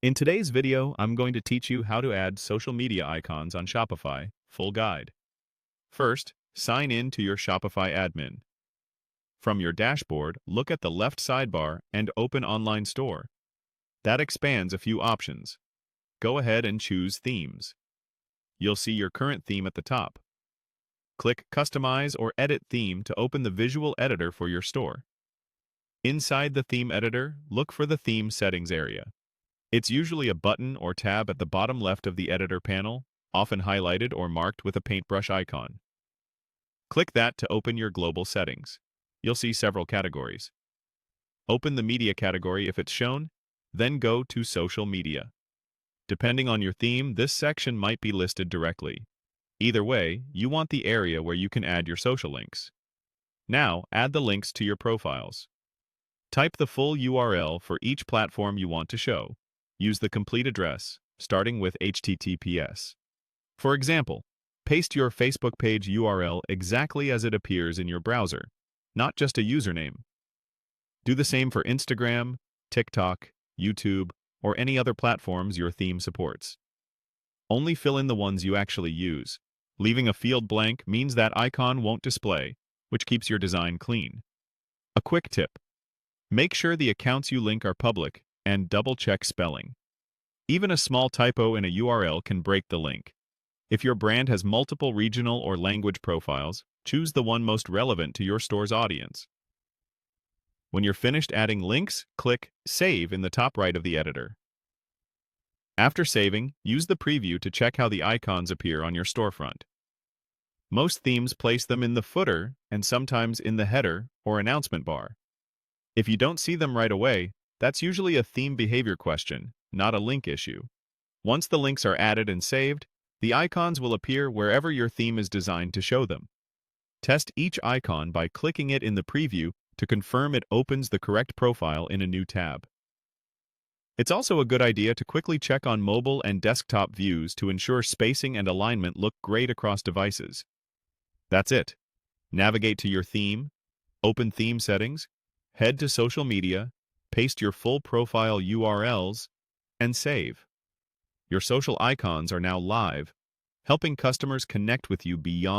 In today's video, I'm going to teach you how to add social media icons on Shopify, full guide. First, sign in to your Shopify admin. From your dashboard, look at the left sidebar and open Online Store. That expands a few options. Go ahead and choose Themes. You'll see your current theme at the top. Click Customize or Edit Theme to open the visual editor for your store. Inside the theme editor, look for the Theme Settings area. It's usually a button or tab at the bottom left of the editor panel, often highlighted or marked with a paintbrush icon. Click that to open your global settings. You'll see several categories. Open the media category if it's shown, then go to social media. Depending on your theme, this section might be listed directly. Either way, you want the area where you can add your social links. Now, add the links to your profiles. Type the full URL for each platform you want to show. Use the complete address, starting with HTTPS. For example, paste your Facebook page URL exactly as it appears in your browser, not just a username. Do the same for Instagram, TikTok, YouTube, or any other platforms your theme supports. Only fill in the ones you actually use. Leaving a field blank means that icon won't display, which keeps your design clean. A quick tip: make sure the accounts you link are public and double-check spelling. Even a small typo in a URL can break the link. If your brand has multiple regional or language profiles, choose the one most relevant to your store's audience. When you're finished adding links, click Save in the top right of the editor. After saving, use the preview to check how the icons appear on your storefront. Most themes place them in the footer and sometimes in the header or announcement bar. If you don't see them right away, that's usually a theme behavior question, not a link issue. Once the links are added and saved, the icons will appear wherever your theme is designed to show them. Test each icon by clicking it in the preview to confirm it opens the correct profile in a new tab. It's also a good idea to quickly check on mobile and desktop views to ensure spacing and alignment look great across devices. That's it. Navigate to your theme, open theme settings, head to social media, paste your full profile URLs, and save. Your social icons are now live, helping customers connect with you beyond